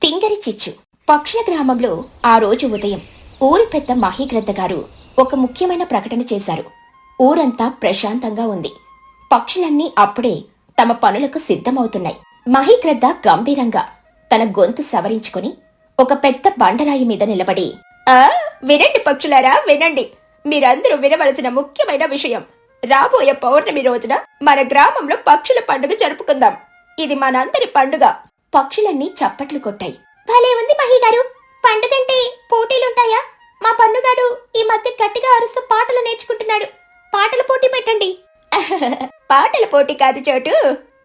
తింగరి చిచ్చు. పక్షుల గ్రామంలో ఆ రోజు ఉదయం ఊరి పెద్ద మహీగ్రద్ద గారు ఒక ముఖ్యమైన ప్రకటన చేశారు. ఊరంతా ప్రశాంతంగా ఉంది. పక్షులన్నీ అప్పుడే తమ పనులకు సిద్ధమవుతున్నాయి. మహీగ్రద్ద గంభీరంగా తన గొంతు సవరించుకుని ఒక పెద్ద బండరాయి మీద నిలబడి, వినండి పక్షులారా, వినండి. మీరందరూ వినవలసిన ముఖ్యమైన విషయం. రాబోయే పౌర్ణమి రోజున మన గ్రామంలో పక్షుల పండుగ జరుపుకుందాం. ఇది మనందరి పండుగ. పక్షులన్నీ చప్పట్లు కొట్టాయి. భలే ఉంది మహీగారు. పండుగంటే పోటీలుంటాయా? మా పన్నుగాడు ఈ మధ్య గట్టిగా అరుస్తూ పాటలు నేర్చుకుంటున్నాడు. పాటల పోటీ పెట్టండి. పాటల పోటీ కాదు చోటు.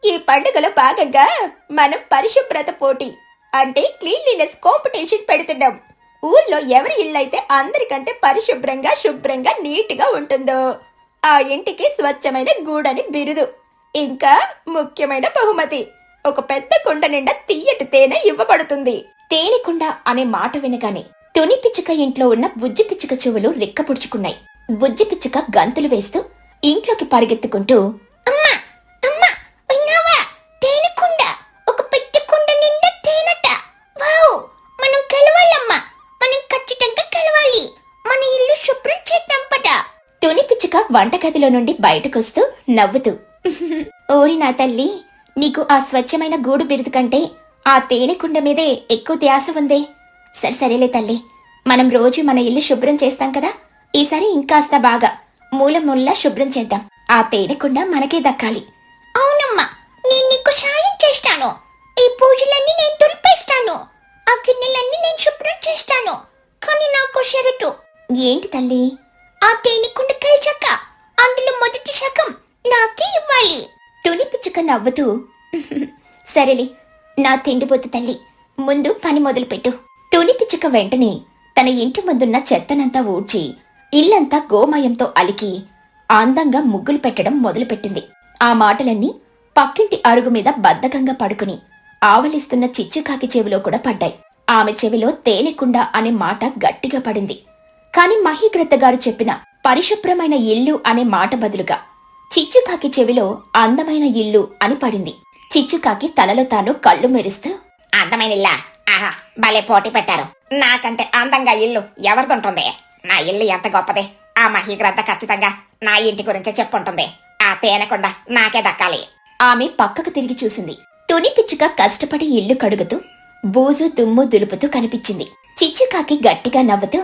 ఈ పండుగలో భాగంగా మనం పరిశుభ్రత పోటీ అంటే క్లీన్లీనెస్ కాంపిటీషన్ పెడుతున్నాం. ఊర్లో ఎవరి ఇల్లైతే అందరికంటే పరిశుభ్రంగా శుభ్రంగా నీట్గా ఉంటుందో ఆ ఇంటికి స్వచ్ఛమైన గూడని బిరుదు. ఇంకా ముఖ్యమైన బహుమతి, ఒక పెద్ద కుండ నిండా తీయటి తేనె ఇవ్వబడుతుంది. తేనెకుండ అనే మాట వినగానే తుని పిచ్చుక ఇంట్లో ఉన్న బుజ్జి పిచ్చుక చెవులు రిక్కపుడుచుకున్నాయి. బుజ్జి పిచ్చుక గంతులు వేస్తూ ఇంట్లోకి పరిగెత్తుకుంటూ, అమ్మా అమ్మా విన్నావా? తేనెకుండ, ఒక పెద్ద కుండ నిండా తేనెట. వావ్, మనం కలవాలమ్మా, మనం ఖచ్చితంగా కలవాలి. మన ఇల్లు శుభ్రం చేద్దాం పద. తుని పిచ్చుక వంటగదిలో నుండి బయటకొస్తూ నవ్వుతూ, ఓరి నా తల్లి, నీకు ఆ స్వచ్ఛమైన గూడు బిరుదు కంటే ఆ తేనెకుండ మీదే ఎక్కువ ధ్యాస ఉందే. సరేలే తల్లి, మనం రోజు మన ఇల్లు శుభ్రం చేస్తాం కదా, ఈసారి ఇంకాస్త బాగా మూల శుభ్రం చేద్దాం. ఆ తేనెకుండ మనకే దక్కాలి. అవునమ్మా, నేను నీకు సాయం చేస్తాను. ఈ పూజలన్నీ నేను తులిపేస్తాను. ఆ గిన్నెలన్నీ నేను శుభ్రం చేస్తాను. కానీ నాకు షరతు. ఏంటి తల్లి? ఆ తేనెకుండ కలిచాక అందులో మొదటి సగం నాకే ఇవ్వాలి. తుని పిచ్చుక నవ్వుతూ, సరేలే నా తిండిపోతు తల్లి, ముందు పని మొదలుపెట్టు. తుని పిచ్చుక వెంటనే తన ఇంటి ముందున్న చెత్తనంతా ఊడ్చి ఇల్లంతా గోమయంతో అలికి అందంగా ముగ్గులు పెట్టడం మొదలుపెట్టింది. ఆ మాటలన్నీ పక్కింటి అరుగు మీద బద్ధకంగా పడుకుని ఆవలిస్తున్న చిచ్చుకాకి చెవిలో కూడా పడ్డాయి. ఆమె చెవిలో తేనెకుండ అనే మాట గట్టిగా పడింది. కాని మహీగ్రద్ద గారు చెప్పిన పరిశుభ్రమైన ఇల్లు అనే మాట బదులుగా చిచ్చుకాకి చెవిలో అందమైన ఇల్లు అని పడింది. చిచ్చుకాకి తనలో తాను కళ్ళు మెరుస్తూ, అందమైన ఇల్లా? ఆహా, భలే పోటీ పెట్టారు. నాకంటే అందంగా ఇల్లు ఎవరిదుంటుంది? నా ఇల్లు ఎంత గొప్పది. ఆ మహీగ్రద్ద ఖచ్చితంగా నా ఇంటి గురించి చెప్పుంటుంది. ఆ తేనెకుండ నాకే దక్కాలి. ఆమె పక్కకు తిరిగి చూసింది. తుని పిచ్చుక కష్టపడి ఇల్లు కడుగుతూ బూజు దుమ్ము దులుపుతూ కనిపించింది. చిచ్చుకాకి గట్టిగా నవ్వుతూ,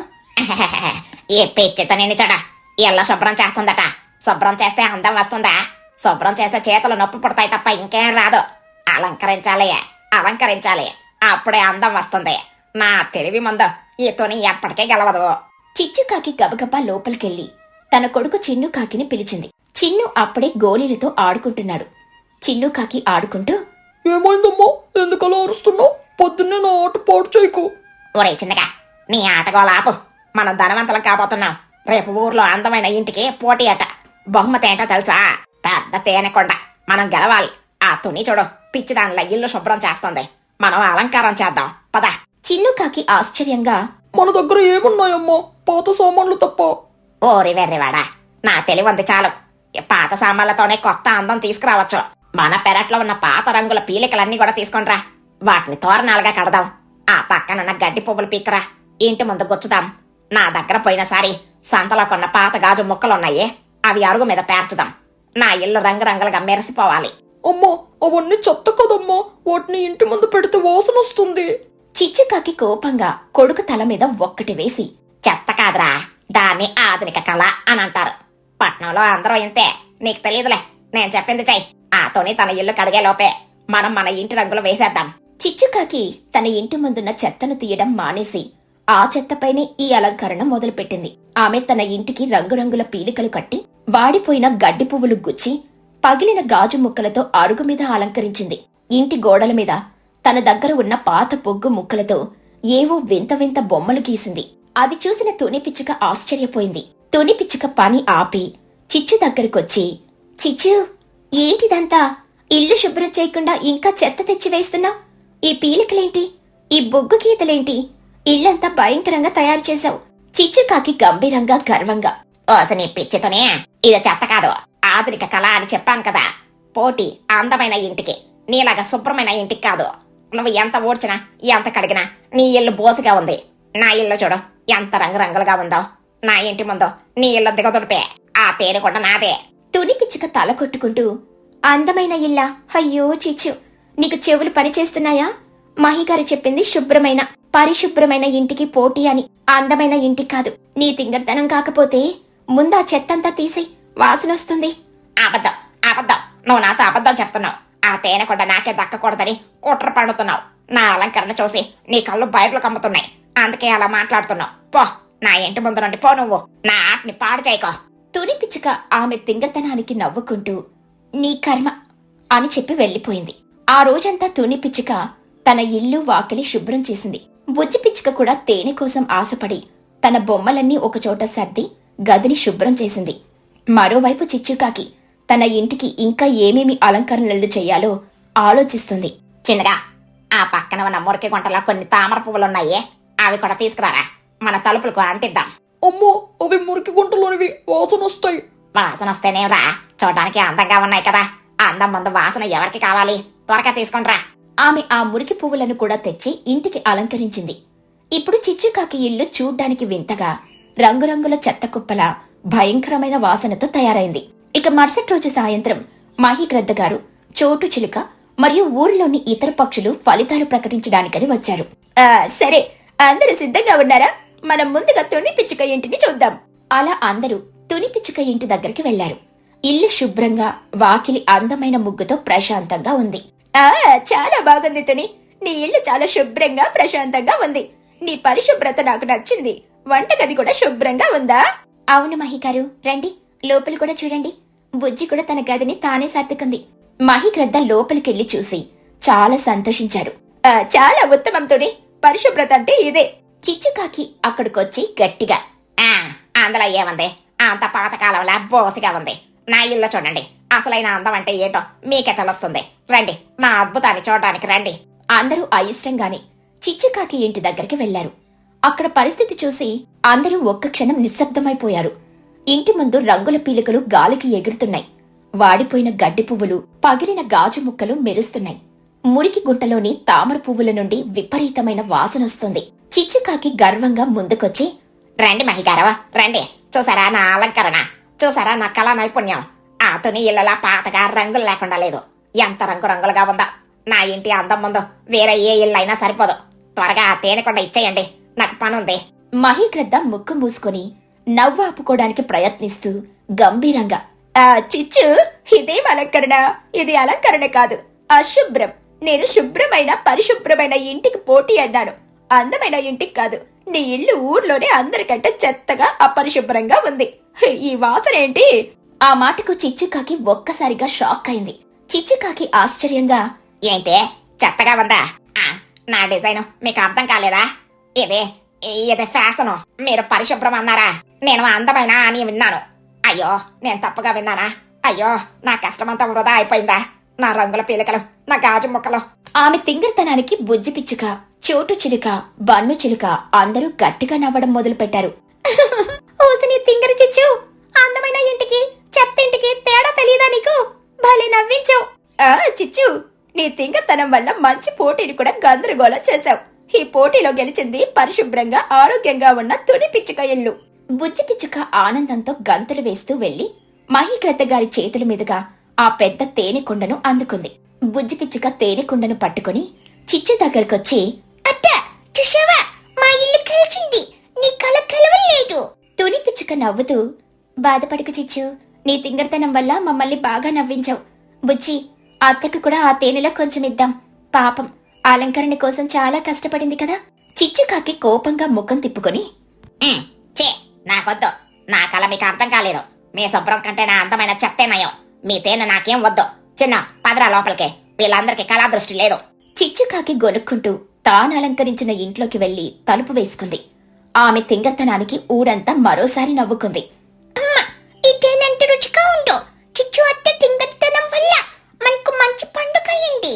ఏ పిచ్చితో నేను చూడ, ఇళ్ళ శుభ్రం చేస్తుందట. శుభ్రం చేస్తే అందం వస్తుందా? శుభ్రం చేస్తే చేతులు నొప్పి పుడతాయి తప్ప ఇంకేం రాదు. అలంకరించాలి, అప్పుడే అందం వస్తుంది. నా తెలివి ముందు ఈ తుని ఎప్పటికే గెలవదు. చిచ్చుకాకి గబగబా లోపలికెళ్ళి తన కొడుకు చిన్నుకాకిని పిలిచింది. చిన్ను అప్పుడే గోళీలతో ఆడుకుంటున్నాడు. చిన్నుకాకి ఆడుకుంటూ, ఏమైందమ్మా, ఎందుకలా అరుస్తున్నావు? పొద్దున్నే నా ఆట పాడు చేయకు. ఒరే చిన్నగా, నీ ఆటగోలాపు. మనం ధనవంతులం కాబోతున్నాం. రేపు ఊర్లో అందమైన ఇంటికి పోటీ అట. బహుమతి ఏంటో తెలుసా? పెద్ద తేనెకొండ. మనం గెలవాలి. ఆ తుని చూడు, పిచ్చిదానిలా ఇల్లు శుభ్రం చేస్తుంది. మనం అలంకారం చేద్దాం పద. చిన్నుకాకి ఆశ్చర్యంగా, మన దగ్గర ఏమున్నాయమ్మా, పాత సామాన్లు తప్ప. ఓరి వెర్రివాడా, నా తెలివంది చాలు. పాత సామాన్లతోనే కొత్త అందం తీసుకురావచ్చు. మన పెరట్లో ఉన్న పాత రంగుల పీలికలన్నీ కూడా తీసుకొనిరా. వాటిని తోరణాలుగా కడదాం. ఆ పక్కనున్న గడ్డి పువ్వులు పీక్కరా, ఇంటి ముందు గుచ్చుదాం. నా దగ్గర పోయినసారి సంతలో కొన్న పాత గాజు ముక్కలున్నాయి, అవి అరుగు మీద పేర్చుదాం. నా ఇల్లు రంగురంగులుగా మెరిసిపోవాలి. అమ్మా, అవన్నీ చెత్త కదమ్మా, వాటిని ఇంటి ముందు పెడితే వాసన వస్తుంది. చిచ్చుకాకి కోపంగా కొడుకు తల మీద ఒక్కటి వేసి, చెత్త కాదురా, దాన్ని ఆధునిక కళ అని అంటారు. పట్నంలో అందరూ ఇంతే, నీకు తెలియదులే. నేను చెప్పింది చెయ్యి. ఆ తుని తన ఇల్లు కడిగే లోపే మనం మన ఇంటి రంగులు వేసేద్దాం. చిచ్చుకాకి తన ఇంటి ముందున్న చెత్తను తీయడం మానేసి ఆ చెత్తపైనే ఈ అలంకరణ మొదలుపెట్టింది. ఆమె తన ఇంటికి రంగురంగుల పీలికలు కట్టి వాడిపోయిన గడ్డి పువ్వులు గుచ్చి పగిలిన గాజు ముక్కలతో అరుగు మీద అలంకరించింది. ఇంటి గోడల మీద తన దగ్గర ఉన్న పాత పొగ్గు ముక్కలతో ఏవో వింత వింత బొమ్మలు గీసింది. అది చూసిన తుని పిచ్చుక ఆశ్చర్యపోయింది. తుని పిచ్చుక పని ఆపి చిచ్చు దగ్గరకొచ్చి, చిచ్చు, ఏంటిదంతా? ఇల్లు శుభ్రం చేయకుండా ఇంకా చెత్త తెచ్చి వేస్తున్నావు. ఈ పీలికలేంటి? ఈ బొగ్గు గీతలేంటి? ఇల్లంతా భయంకరంగా తయారు చేశావు. చిచ్చుకాకి గంభీరంగా గర్వంగా, ఓసని పిచ్చితోనే, ఇది చెత్త కాదు, ఆధునిక కళ అని చెప్పాను కదా. పోటీ అందమైన ఇంటికి నీలాగా శుభ్రమైన ఇంటికి కాదు. నువ్వు ఎంత ఊడ్చినా ఎంత కడిగినా నీ ఇల్లు బోసుగా ఉంది. నా ఇల్లు చూడు ఎంత రంగురంగులుగా ఉందో. నా ఇంటి ముందు నీ ఇల్లు దిగదుడిపే. ఆ తేనె కూడా నాదే. తుని పిచ్చుక తల కొట్టుకుంటూ, అందమైన ఇల్లా? అయ్యో చిచ్చు, నీకు చెవులు పనిచేస్తున్నాయా? మహిగారు చెప్పింది శుభ్రమైన పరిశుభ్రమైన ఇంటికి పోటీ అని. అందమైన ఇంటికి కాదు. నీ తింగర్తనం కాకపోతే ముందా చెత్తంతా తీసి వాసనొస్తుంది. అబద్ధం అబద్ధం, నువ్వు నాతో అబద్ధం చెప్తున్నావు. ఆ తేనె కూడా నాకే దక్కకూడదని కుట్ర పడుతున్నావు. నా అలంకరణ చూసి నీ కళ్ళు బయటలు కమ్ముతున్నాయి. అందుకే అలా మాట్లాడుతున్నావు. పో, నా ఇంటి ముందు నుండి పో. నువ్వు నా ఆటని పాడు చేయకో. తుని పిచ్చుక ఆమె తింగర్తనానికి నవ్వుకుంటూ, నీ కర్మ అని చెప్పి వెళ్ళిపోయింది. ఆ రోజంతా తుని పిచ్చుక తన ఇల్లు వాకిలి శుభ్రం చేసింది. బుజ్జి పిచ్చుక కూడా తేనె కోసం ఆశపడి తన బొమ్మలన్నీ ఒకచోట సర్ది గదిని శుభ్రం చేసింది. మరోవైపు చిచ్చుకాకి తన ఇంటికి ఇంకా ఏమేమి అలంకరణలు చెయ్యాలో ఆలోచిస్తుంది. చిన్నగా, ఆ పక్కన ఉన్న మురికి గుంటలో కొన్ని తామర పువ్వులున్నాయే, అవి కూడా తీసుకురారా. మన తలుపులకు అంటిద్దాం. అమ్మో, అవి మురికి గుంటలోనివి, వాసన వస్తాయి. వాసన వస్తేనేరా, చూడడానికి అందంగా ఉన్నాయి కదా. అందం ముందు వాసన ఎవరికి కావాలి? త్వరగా తీసుకుంట్రా. ఆమె ఆ మురికి పువ్వులను కూడా తెచ్చి ఇంటికి అలంకరించింది. ఇప్పుడు చిచ్చుకాకి ఇల్లు చూడ్డానికి వింతగా రంగురంగుల చెత్త కుప్పల భయంకరమైన వాసనతో తయారైంది. ఇక మరుసటి రోజు సాయంత్రం మహిగ్రద్ద గారు, చోటు చిలుక మరియు ఊరిలోని ఇతర పక్షులు ఫలితాలు ప్రకటించడానికని వచ్చారు. సరే, అందరూ సిద్ధంగా ఉన్నారా? మనం ముందుగా తుని పిచ్చుక ఇంటిని చూద్దాం. అలా అందరూ తుని పిచ్చుక ఇంటి దగ్గరికి వెళ్లారు. ఇల్లు శుభ్రంగా, వాకిలి అందమైన ముగ్గుతో ప్రశాంతంగా ఉంది. చాలా బాగుంది తుని. నీ ఇల్లు చాలా శుభ్రంగా ప్రశాంతంగా ఉంది. నీ పరిశుభ్రత నాకు నచ్చింది. వంటగది కూడా శుభ్రంగా ఉందా? అవును మహిగారు, రండి లోపల కూడా చూడండి. బుజ్జి కూడా తన గదిని తానే సర్దుకుంది. మహిగ్రద్ద లోపలికెళ్లి చూసి చాలా సంతోషించారు. చాలా ఉత్తమం తుని, పరిశుభ్రత అంటే ఇదే. చిచ్చుకాకి అక్కడికొచ్చి గట్టిగా, అందులో ఏముంది? అంత పాతకాలంలా బోసిగా ఉంది. నా ఇల్లు చూడండి. అసలైన అందం అంటే ఏంటో మీకే తెలుస్తుంది. రండి, మా అద్భుతాన్ని చూడడానికి రండి. అందరూ అయిష్టంగానే చిచ్చుకాకి ఇంటి దగ్గరికి వెళ్లారు. అక్కడ పరిస్థితి చూసి అందరూ ఒక్క క్షణం నిశ్శబ్దమైపోయారు. ఇంటి ముందు రంగుల పీలికలు గాలికి ఎగురుతున్నాయి. వాడిపోయిన గడ్డి పువ్వులు, పగిలిన గాజు ముక్కలు మెరుస్తున్నాయి. మురికి గుంటలోని తామర పువ్వుల నుండి విపరీతమైన వాసనొస్తుంది. చిచ్చుకాకి గర్వంగా ముందుకొచ్చి, రండి మహిగారవ, రండి. చూసారా నా అలంకరణ? చూసారా నా కళా నైపుణ్యం? ఆ తుని ఇళ్ళలా పాతగా రంగులు లేకుండా లేదు. ఎంత రంగురంగులుగా ఉందో. నా ఇంటి అందం ముందు వేరే ఏ ఇల్లు అయినా సరిపోదు. త్వరగా ఆ తేనె కొండ ఇచ్చేయండి, నాకు పనుంది. మహిగ్రద్ద ముక్కు మూసుకొని నవ్వు ఆపుకోవడానికి ప్రయత్నిస్తూ గంభీరంగా, చిచ్చు, ఇదేం అలంకరణ? ఇది అలంకరణ కాదు, అశుభ్రం. నేను శుభ్రమైన పరిశుభ్రమైన ఇంటికి పోటీ అన్నాను, అందమైన ఇంటికి కాదు. నీ ఇల్లు ఊర్లోనే అందరికంటే చెత్తగా అపరిశుభ్రంగా ఉంది. ఈ వాసన ఏంటి? ఆ మాటకు చిచ్చుకాకి ఒక్కసారిగా షాక్ అయింది. చిచ్చుకాకి ఆశ్చర్యంగా, ఏంటే చెత్తగా ఉందా? నా డిజైన్ మీకు అర్థం కాలేదా? ఇది ఫ్యాషను. మీరు పరిశుభ్రం అన్నారా? నేను అందమైన అని విన్నాను. అయ్యో, నేను తప్పుగా విన్నానా? అయ్యో, నా కష్టమంతా వృధా అయిపోయిందా? నా రంగుల పీలికలు, నా గాజు ముక్కలు. ఆమె తింగరతనానికి బుజ్జి పిచ్చుక, చోటు చిలుక, బన్ను చిలుక అందరూ గట్టిగా నవ్వడం మొదలుపెట్టారు. ఓసిని తింగర చిచ్చు, అందమైన ఇంటికి చెత్తింటికి తేడా తెలియదా నీకు? భలే నవ్వించావు. చిచ్చు, నీ తింగరతనం వల్ల మంచి పోటీని కూడా గందరగోళం చేశావు. ఈ పోటీలో గెలిచింది పరిశుభ్రంగా ఆరోగ్యంగా ఉన్న తుని పిచ్చుక ఇల్లు. బుజ్జి పిచ్చుక ఆనందంతో గంతులు వేస్తూ వెళ్లి మహిగ్రద్ద గారి చేతుల మీదుగా ఆ పెద్ద తేనెకుండను అందుకుంది. బుజ్జి పిచ్చుక తేనెకుండను పట్టుకుని చిచ్చు దగ్గరకొచ్చి, అట్టా చూశావా, మా ఇల్లు కలిసింది. నీ కల కలవలేదు. తుని పిచ్చుక నవ్వుతూ, బాధపడకు చిచ్చు, నీ తింగరతనం వల్ల మమ్మల్ని బాగా నవ్వించావు. బుజ్జి, అత్తకు కూడా ఆ తేనెలో కొంచెం ఇద్దాం. పాపం, అలంకరణ కోసం చాలా కష్టపడింది కదా. చిచ్చుకాకి కోపంగా ముఖం తిప్పుకొని, చే, నాకొద్దు. నా కళ మీకు అర్థం కాలేదు. మీ శుభ్రం కంటే నా అందమైన చెత్తేమయ్యో. మీ తేనె నాకేం వద్దు. చిన్న పదరా లోపలికే. వీళ్ళందరికీ కళా దృష్టి లేదు. చిచ్చుకాకి గొనుక్కుంటూ తాను అలంకరించిన ఇంట్లోకి వెళ్లి తలుపు వేసుకుంది. ఆమె తింగర్తనానికి ఊరంతా మరోసారి నవ్వుకుంది. ఈ తేనె ఎంత రుచిగా ఉందో. చిచ్చు అత్త తింగర్తనం వల్ల మనకు మంచి పండుగ అయింది.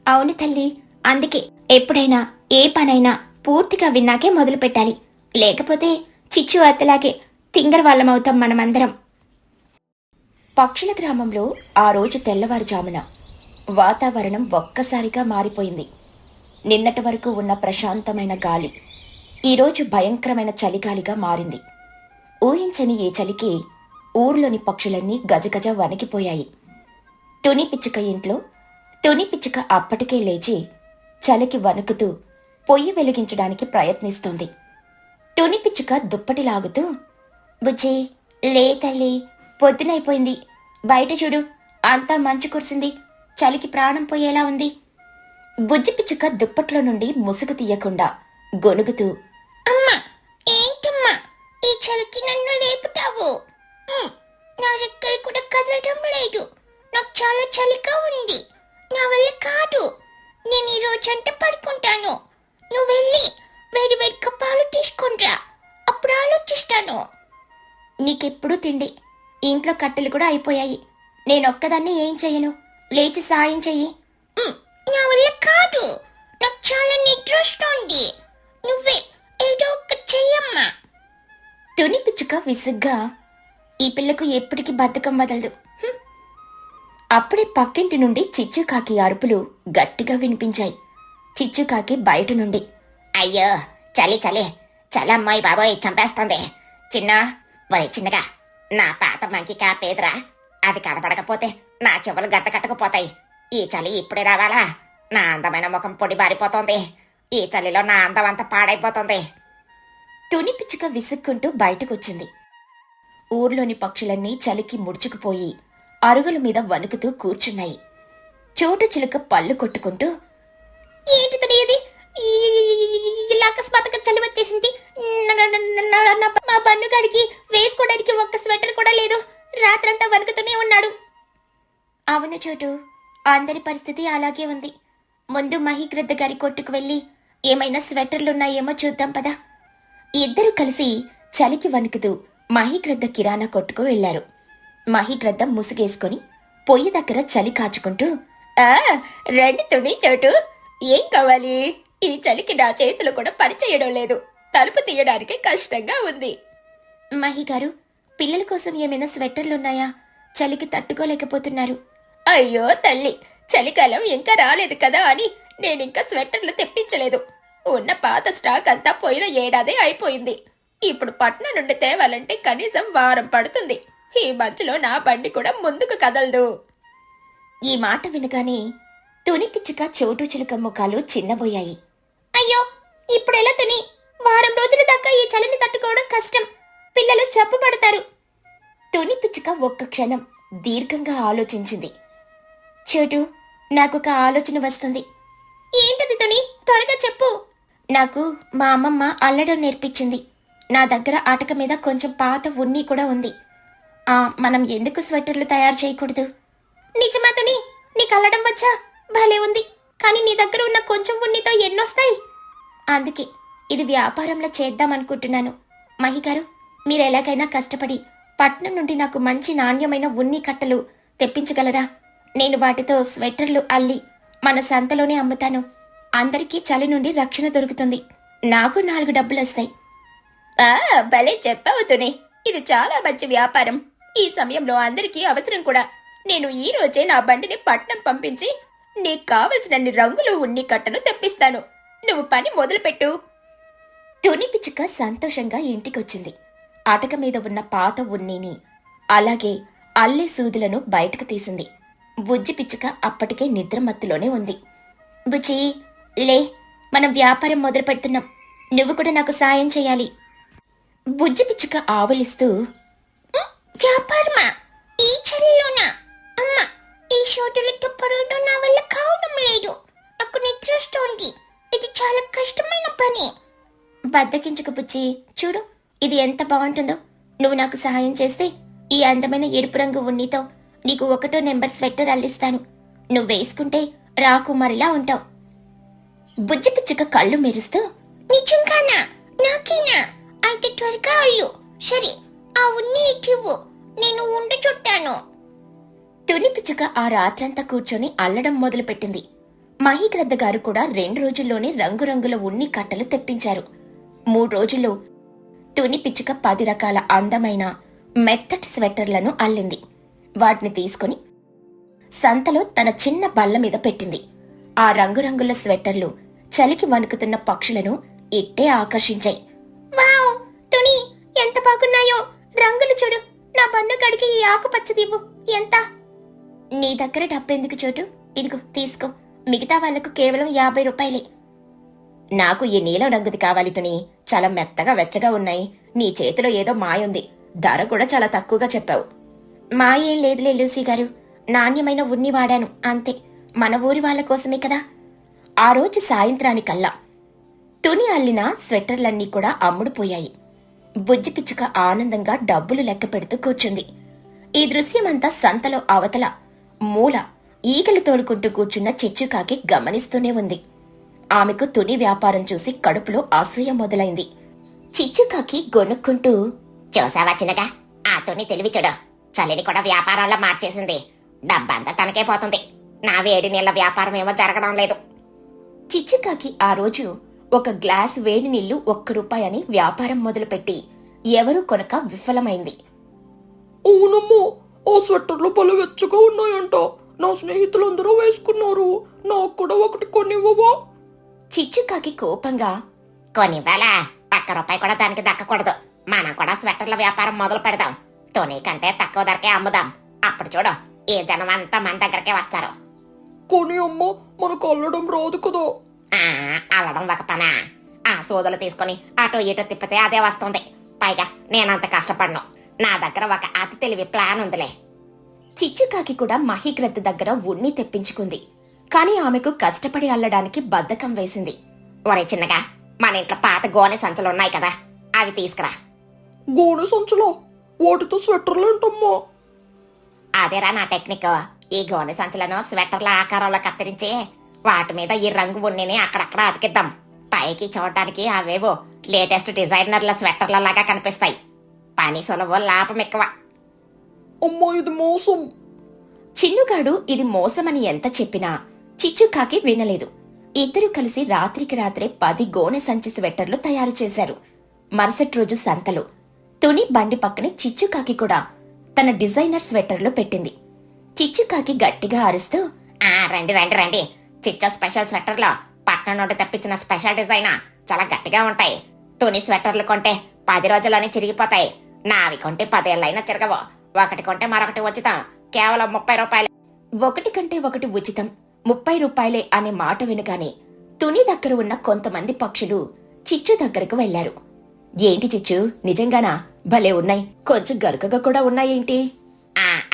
అవును తల్లి, అందుకే ఎప్పుడైనా ఏ పనైనా పూర్తిగా విన్నాకే మొదలు పెట్టాలి. లేకపోతే చిచ్చు అత్తలాగే తింగర వాళ్ళమవుతాం మనమందరం. పక్షుల గ్రామంలో ఆ రోజు తెల్లవారుజామున వాతావరణం ఒక్కసారిగా మారిపోయింది. నిన్నటి వరకు ఉన్న ప్రశాంతమైన గాలి ఈరోజు భయంకరమైన చలిగాలిగా మారింది. ఊహించని ఈ చలికి ఊర్లోని పక్షులన్నీ గజగజ వణికిపోయాయి. తుని పిచ్చుక ఇంట్లో తుని పిచ్చుక అప్పటికే లేచి చలికి వణుకుతూ పొయ్యి వెలిగించడానికి ప్రయత్నిస్తోంది. తుని పిచ్చుక దుప్పటి లాగుతూ, బుజ్జి లే తల్లి, పొద్దునైపోయింది, బయట చూడు, అంతా మంచు కురిసింది, చలికి ప్రాణం పోయేలా ఉంది. బుజ్జి పిచ్చుక దుప్పట్లో నుండి ముసుగు తీయకుండా గొనుగుతూ, అమ్మా ఏంటమ్మా ఈ చలికి నన్ను లేపుతావు? నా రెక్కలు కూడా కదలటం లేదు, నాకు చాలా చలిగా ఉంది, నా వల్ల కాదు, నేను ఈ రోజంతా పడుకుంటాను, నువ్వు వెళ్ళి వేడి వేడి పాలు తీసుకుంటా, అప్పుడు ఆలోచిస్తాను. నీకెప్పుడు తిండి, ఇంట్లో కట్టెలు కూడా అయిపోయాయి, నేనొక్కదాన్ని ఏం చెయ్యను, లేచి సాయం చెయ్యి. నా వల్ల కాదు, నాకు చాలా నిద్ర వస్తోంది, నువ్వే ఏదో ఒక్క చెయ్యమ్మా. తుని పిచ్చుక విసుగ్గా, ఈ పిల్లకు ఎప్పటికీ బద్ధకం వదలదు. అప్పుడే పక్కింటి నుండి చిచ్చుకాకి అరుపులు గట్టిగా వినిపించాయి. చిచ్చుకాకి బయట నుండి, అయ్యో చలి చలి చలమ్మాయి బాబోయ్ చంపేస్తుంది, చిన్నగా నా పాత మంకి కాపేదరా, అది కనపడకపోతే నా చెవులు గట్ట కట్టకపోతాయి, ఈ చలి ఇప్పుడే రావాలా, నా అందమైన ముఖం పొడి బారిపోతోంది, ఈ చలిలో నా అందం అంతా పాడైపోతుంది. తుని పిచ్చుక విసుక్కుంటూ బయటకొచ్చింది. ఊర్లోని పక్షులన్నీ చలికి ముడుచుకుపోయి అరుగుల మీద వణుకుతూ కూర్చున్నాయి. చోటు చిలుక పళ్ళు కొట్టుకుంటూ, ఏంటి తెలియది, ఇలా అకస్మాత్తుగా చలి వచ్చేసింది, మా బన్నుగాడికి వేసుకోవడానికి ఒక్క స్వెటర్ కూడా లేదు, రాత్రంతా వణుకుతూనే ఉన్నాడు. అవును చోటు, అందరి పరిస్థితి అలాగే ఉంది. ముందు మహిగ్రద్ద గారి కొట్టుకు వెళ్ళి ఏమైనా స్వెటర్లున్నాయేమో చూద్దాం పదా. ఇద్దరు కలిసి చలికి వణుకుతూ మహిగ్రద్ద కిరాణా కొట్టుకు వెళ్లారు. మహిగ్రద్ద ముసుగేసుకుని పొయ్యి దగ్గర చలి కాచుకుంటూ, రండి తుని చోటు, ఏం కావాలి? ఈ చలికి నా చేతులు కూడా పనిచేయడం లేదు, తలుపు తీయడానికి కష్టంగా ఉంది. మహిగారు, పిల్లల కోసం ఏమైనా స్వెటర్లున్నాయా? చలికి తట్టుకోలేకపోతున్నారు. అయ్యో తల్లి, చలికాలం ఇంకా రాలేదు కదా అని నేనింకా స్వెటర్లు తెప్పించలేదు. ఉన్న పాత స్టాక్ అంతా పోయిన ఏడాదే అయిపోయింది. ఇప్పుడు పట్నం నుండి తేవాలంటే కనీసం వారం పడుతుంది. ఈ మధ్యలో నా బండి కూడా ముందుకు కదలదు. ఈ మాట వినగానే తుని పిచ్చుక చోటు చిలుక ముఖాలు చిన్నబోయాయి. అయ్యో, ఇప్పుడెలా తుని? వారం రోజుల దాకా ఈ చలిని తట్టుకోవడం కష్టం, పిల్లలు జబ్బు పడతారు. తుని పిచ్చుక ఒక్క క్షణం దీర్ఘంగా ఆలోచించింది. చోటు, నాకొక ఆలోచన వస్తుంది. ఏంటది తుని? త్వరగా చెప్పు. నాకు మా అమ్మమ్మ అల్లడం నేర్పించింది. నా దగ్గర అటక మీద కొంచెం పాత ఉన్ని కూడా ఉంది. మనం ఎందుకు స్వెటర్లు తయారు చేయకూడదు? నిజమా తుని? నీకు అల్లడం వచ్చా? భలే ఉంది. కానీ నీ దగ్గర ఉన్న కొంచెం ఉన్నితో ఎన్నొస్తాయి? అందుకే ఇది వ్యాపారంలో చేద్దామనుకుంటున్నాను. మహిగారు, మీరు ఎలాగైనా కష్టపడి పట్నం నుండి నాకు మంచి నాణ్యమైన ఉన్ని కట్టలు తెప్పించగలరా? నేను వాటితో స్వెటర్లు అల్లి మన సంతలోనే అమ్ముతాను. అందరికీ చలి నుండి రక్షణ దొరుకుతుంది, నాకు 4 డబ్బులు వస్తాయి. భలే చెప్పావు తుని, ఇది చాలా మంచి వ్యాపారం. ఈ సమయంలో అందరికీ అవసరం కూడా. నేను ఈ రోజే నా బండిని పట్నం పంపించి నీకు కావలసినన్ని రంగులు ఉన్ని కట్టను తెప్పిస్తాను. నువ్వు పని మొదలుపెట్టు. తుని పిచ్చుక సంతోషంగా ఇంటికొచ్చింది. అటక మీద ఉన్న పాత ఉన్నిని అలాగే అల్లే సూదులను బయటకు తీసింది. బుజ్జి పిచ్చుక అప్పటికే నిద్రమత్తులోనే ఉంది. బుజ్జి లే, మనం వ్యాపారం మొదలు పెడుతున్నాం, నువ్వు కూడా నాకు సాయం చేయాలి. బుజ్జి పిచ్చుక ఆవలిస్తూ, వ్యాపారమా? ఈ చలిలోనా? అమ్మా, ఈ షోటులతో పడవడం నా వల్ల కావడం లేదు, నాకు నిద్ర వస్తోంది, ఇది చాలా కష్టమైన పని. బద్దకించుకు బుజ్జి, చూడు ఇది ఎంత బాగుంటుందో. నువ్వు నాకు సహాయం చేస్తే ఈ అందమైన ఎరుపు రంగు ఉన్నితో నీకు 1వ నెంబర్ స్వెటర్ అల్లిస్తాను. నువ్వు వేసుకుంటే రాకుమారిలా ఉంటావు. బుజ్జి పిచ్చుక కళ్ళు మెరుస్తూ, నిజంగానా? నాకేనా? అయితే త్వరగా అల్లు. సరే, ఆ ఉన్ని ఇవ్వు, నేను ఉండ చుట్టాను. తుని పిచ్చుక ఆ రాత్రంతా కూర్చొని అల్లడం మొదలుపెట్టింది. మహిగ్రద్ద గారు కూడా 2 రోజుల్లోనే రంగురంగుల ఉన్ని కట్టలు తెప్పించారు. 3 రోజుల్లో తుని పిచ్చుక 10 రకాల అందమైన మెత్తటి స్వెటర్లను అల్లింది. వాటిని తీసుకుని సంతలో తన చిన్న బల్ల మీద పెట్టింది. ఆ రంగురంగుల స్వెట్టర్లు చలికి వణుకుతున్న పక్షులను ఇట్టే ఆకర్షించాయి. వావ్, తుని ఎంత బాగున్నాయో! రంగులు చూడు. నా బన్ను కడిగి ఈ ఆకుపచ్చదివ్వు. ఎంత? నీ దగ్గర డబ్బెందుకు చోటు? ఇదిగో తీసుకో. మిగతా వాళ్లకు కేవలం 50 రూపాయలే. నాకు ఈ నీలం రంగుది కావాలి తుని. చాలా మెత్తగా వెచ్చగా ఉన్నాయి. నీ చేతిలో ఏదో మాయుంది. ధర కూడా చాలా తక్కువగా చెప్పావు. మాయేం లేదులే లూసీ గారు. నాణ్యమైన ఉన్ని వాడాను అంతే. మన ఊరి వాళ్ళ కోసమే కదా. ఆ రోజు సాయంత్రానికల్లా తుని అల్లిన స్వెట్టర్లన్నీ కూడా అమ్ముడుపోయాయి. బుజ్జి పిచ్చుక ఆనందంగా డబ్బులు లెక్క పెడుతూ కూర్చుంది. ఈ దృశ్యమంతా సంతలో అవతల మూల ఈగలు తోలుకుంటూ కూర్చున్న చిచ్చుకాకి గమనిస్తూనే ఉంది. ఆమెకు తుని వ్యాపారం చూసి కడుపులో అసూయ మొదలైంది. చిచ్చుకాకి గొనుక్కుంటూ, చూసావా చిన్నగా, ఆ తుని తెలివి చూడు. చలిని కూడా వ్యాపారాల్లో మార్చేసింది. డబ్బంతా తనకే పోతుంది. నా వేడి నీళ్ల వ్యాపారం ఏమో జరగడం లేదు. చిచ్చుకాకి ఆ రోజు ఒక గ్లాస్ వేడి నీళ్లు ₹1 అని వ్యాపారం మొదలుపెట్టి ఎవరూ కొనక విఫలమైంది. అవునమ్మో, ఆ స్వెట్టర్లు భలే వెచ్చగా ఉన్నాయంట. నా స్నేహితులందరూ వేసుకున్నారు. నాకు కూడా ఒకటి కొనివ్వవా? చిచ్చుకాకి కోపంగా, కొనివ్వాలా? ₹1 కూడా దానికి దక్కకూడదు. మనం కూడా స్వెట్టర్ల వ్యాపారం మొదలు పెడదాం. తుని కంటే తక్కువ ధరకే అమ్ముదాం. అప్పుడు చూడు, ఈ జనం అంతా మన దగ్గరకే వస్తారు. కొని అమ్మో, మనకు అల్లడం రాదు కదా. అల్లడం ఒక పనా? ఆ సోదలు తీసుకుని అటు ఇటు తిప్పితే అదే వస్తుంది. పైగా నేనంత కష్టపడను. నా దగ్గర ఒక అతి తెలివి ప్లాన్ ఉందిలే. చిచ్చుకాకి కూడా మహిగ్రద్ద దగ్గర ఉన్ని తెప్పించుకుంది. కాని ఆమెకు కష్టపడి అల్లడానికి బద్ధకం వేసింది. ఒరే చిన్నగా, మన ఇంట్లో పాత గోనె సంచులున్నాయి కదా, అవి తీసుకురా. గోనె సంచులో వాటితో స్వెట్టర్లు ఏంటమ్మా? అదేరా నా టెక్నిక్. ఈ గోనె సంచులను స్వెట్టర్ల ఆకారంలో కత్తిరించి వాటి మీద ఈ రంగు ఉన్నిని అక్కడక్కడ అతికిద్దాం. పైకి చూడటానికి అవేవో లేటెస్ట్ డిజైనర్ల స్వెట్టర్ల లాగా కనిపిస్తాయి. పని సులభం, లాభం ఎక్కువ. అమ్మా, ఇది మోసం. చిన్నుగాడు ఇది మోసమని ఎంత చెప్పినా చిచ్చుకాకి వినలేదు. ఇద్దరూ కలిసి రాత్రికి రాత్రే 10 గోనె సంచి స్వెట్టర్లు తయారు చేశారు. మరుసటి రోజు సంతలో తుని బండి పక్కనే చిచ్చుకాకి కూడా తన డిజైనర్ స్వెట్టర్లు పెట్టింది. చిచ్చుకాకి గట్టిగా అరుస్తూ, రండి రండి రండి, చిచ్చో స్పెషల్ స్వెట్టర్లో పట్నం నుండి తెప్పించిన స్పెషల్ డిజైన్. చాలా గట్టిగా ఉంటాయి. తుని స్వెట్టర్లు కొంటే 10 రోజుల్లోనే చిరిగిపోతాయి. నావి కొంటే 10 ఏళ్ళైనా చిరగవు. ఒకటి కొంటే మరొకటి ఉచితం. కేవలం ₹30. ఒకటి కంటే ఒకటి ఉచితం, ₹30 అనే మాట వినగానే తుని దగ్గర ఉన్న కొంతమంది పక్షులు చిచ్చు దగ్గరకు వెళ్లారు. ఏంటి చిచ్చు, నిజంగానా? భలే ఉన్నాయి. కొంచెం గరుకగా కూడా ఉన్నాయేంటి?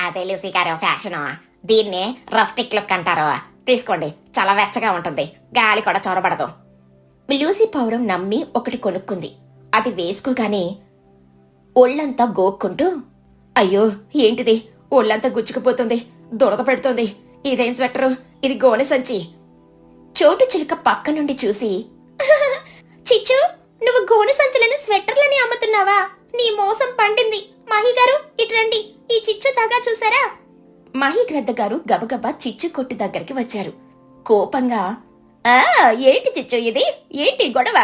అదే లూసీ గారు ఫ్యాషన్. దీన్నే రస్టిక్ లుక్ అంటారు. తీసుకోండి, చాలా వెచ్చగా ఉంటుంది. గాలి కూడా చొరబడదు. లూసీ పౌరం నమ్మి ఒకటి కొనుక్కుంది. అది వేసుకోగానే ఒళ్ళంతా గోక్కుంటూ, అయ్యో ఏంటిది, ఒళ్ళంతా గుచ్చుకుపోతుంది, దురద పెడుతుంది. ఇదేం స్వెట్టరు? ఇది గోనె సంచి. చోటు చిలుక పక్క నుండి చూసి, చిచ్చు, నువ్వు గోనె సంచులను స్వెట్టర్లని అమ్ముతున్నావా? నీ మోసం పండింది. మహిగారు ఇట్రండి, ఈ చిచ్చు దగా చూసారా? మహిగ్రద్ద గారు గబగబా చిచ్చు కొట్టు దగ్గరికి వచ్చారు. కోపంగా, ఏంటి చిచ్చు ఇది? ఏంటి గొడవ?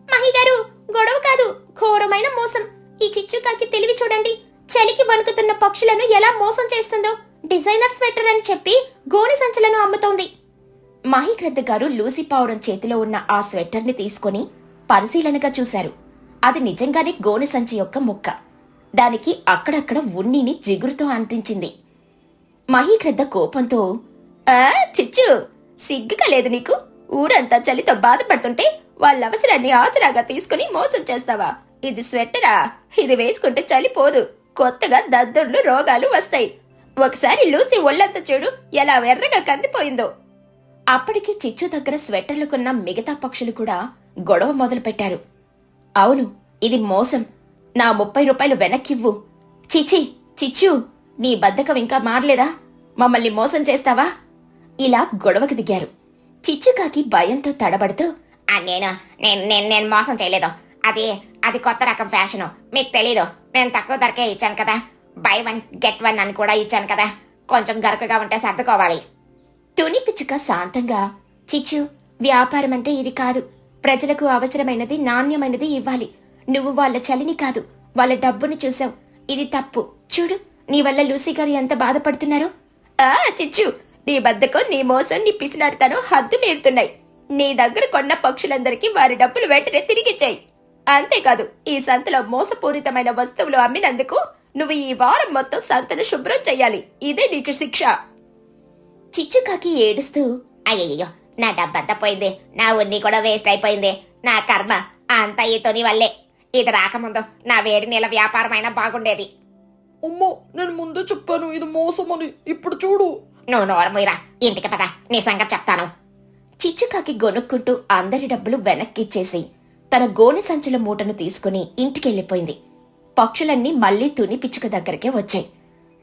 మహిగారు, గొడవ కాదు, ఘోరమైన మోసం. ఈ చిచ్చుకాకి తెలివి చూడండి. చలికి వణుకుతున్న పక్షులను ఎలా మోసం చేస్తుందో. డిజైనర్ స్వెటర్ అని చెప్పి గోనె సంచులను అమ్ముతోంది. మహిగ్రద్ద గారు లూసీ పావురం చేతిలో ఉన్న ఆ స్వెట్టర్ని తీసుకుని పరిశీలనగా చూశారు. అది నిజంగానే గోనె సంచి యొక్క ముక్క. దానికి అక్కడక్కడ ఉన్నిని జిగురుతో అంటించింది. మహిగ్రద్ద కోపంతో, చిచ్చు, సిగ్గుగా లేదు నీకు? ఊరంతా చలితో బాధపడుతుంటే వాళ్ళ అవసరాన్ని ఆసరాగా తీసుకుని మోసం చేస్తావా? ఇది స్వెట్టరా? ఇది వేసుకుంటే చలిపోదు, కొత్తగా దద్దుర్లు, రోగాలు వస్తాయి. ఒకసారి లూసీ ఒళ్ళంతా చూడు, ఎలా ఎర్రగా కందిపోయిందో. అప్పటికి చిచ్చు దగ్గర స్వెట్టర్లుకున్న మిగతా పక్షులు కూడా గొడవ మొదలుపెట్టారు. అవును, ఇది మోసం. నా ₹30 వెనక్కివ్వు. చిచి, చిచ్చు, నీ బద్ధకం ఇంకా మారలేదా? మమ్మల్ని మోసం చేస్తావా? ఇలా గొడవకు దిగారు. చిచ్చుకాకి భయంతో తడబడుతూ, నేను మోసం చేయలేదు. అది కొత్త రకం ఫ్యాషను. మీకు తెలీదు. నేను తక్కువ ధరకే ఇచ్చాను కదా. బై 1 గెట్ 1 అని కూడా ఇచ్చాను కదా. కొంచెం గరుకుగా ఉంటే సర్దుకోవాలి. తుని పిచ్చుక శాంతంగా, చిచ్చు, వ్యాపారం అంటే ఇది కాదు. ప్రజలకు అవసరమైనది, నాణ్యమైనది ఇవ్వాలి. నువ్వు వాళ్ళ చలిని కాదు, వాళ్ళ డబ్బుని చూసావు. ఇది తప్పు. చూడు, నీ వల్ల లూసీ గారు ఎంత బాధపడుతున్నారో. ఆ చిచ్చు, నీ బద్దకం, నీ మోసం, నీ పిసినారితనం హద్దు మీరుతున్నాయి. నీ దగ్గర కొన్న పక్షులందరికీ వారి డబ్బులు వెంటనే తిరిగిచ్చాయి. అంతేకాదు, ఈ సంతలో మోసపూరితమైన వస్తువులు అమ్మినందుకు నువ్వు ఈ వారం మొత్తం సంతను శుభ్రం చెయ్యాలి. ఇదే నీకు శిక్ష. చిచ్చుకాకి ఏడుస్తూ, అయ్యయ్యో, నా డబ్బంతా పోయింది, నా ఉన్ని కూడా వేస్ట్ అయిపోయింది. నా కర్మ అంతా ఈ తొని వల్లే. ఇది రాకముందు నా వేడి నీళ్ళ వ్యాపారం అయినా బాగుండేది. అమ్మో, నేను ముందే చెప్పాను ఇది మోసమని. ఇప్పుడు చూడు. నువ్వు నోరమోయిరా, ఇంటికి పద, నీ సంగతి చెప్తాను. చిచ్చుకాకి గొనుక్కుంటూ అందరి డబ్బులు వెనక్కిచ్చేసి తన గోనె సంచుల మూటను తీసుకుని ఇంటికెళ్ళిపోయింది. పక్షులన్నీ మళ్లీ తుని పిచ్చుక దగ్గరికే వచ్చాయి.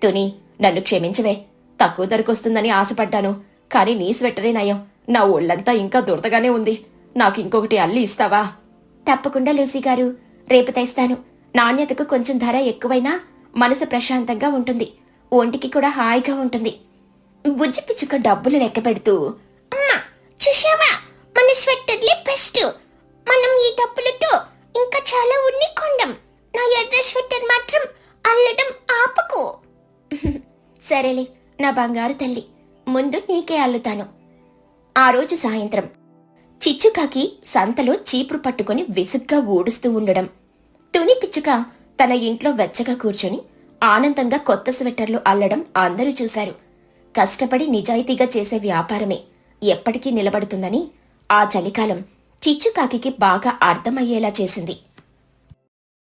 తుని, నన్ను క్షమించవే. తక్కువ ధరకొస్తుందని ఆశపడ్డాను, కాని నీ స్వెటరే నయం. నా ఒళ్ళంతా ఇంకా దురదగానే ఉంది. నాకు ఇంకొకటి అల్లి ఇస్తావా? తప్పకుండా లూసీ గారు, రేపు తెస్తాను. నాణ్యతకు కొంచెం ధర ఎక్కువైనా మనసు ప్రశాంతంగా ఉంటుంది, ఒంటికి కూడా హాయిగా ఉంటుంది. బుజ్జి పిచ్చుక డబ్బులు లెక్క పెడుతూ, అమ్మా, చూశావా, మన స్వెట్టర్లే బెస్ట్. మనం ఈ డబ్బులతో ఇంకా చాలా ఉన్ని కొండం. నా ఎర్ర స్వెట్టర్ మాత్రం అల్లడం ఆపకు. సరేలే నా బంగారు తల్లి, ముందు నీకే అల్లుతాను. ఆ రోజు సాయంత్రం చిచ్చుకాకి సంతలో చీపురు పట్టుకుని విసుగ్గా ఊడుస్తూ ఉండడం, తుని పిచ్చుక తన ఇంట్లో వెచ్చగా కూర్చొని ఆనందంగా కొత్త స్వెట్టర్లు అల్లడం అందరూ చూశారు. కష్టపడి నిజాయితీగా చేసే వ్యాపారమే ఎప్పటికీ నిలబడుతుందని ఆ చలికాలం చిచ్చుకాకి బాగా అర్థమయ్యేలా చేసింది.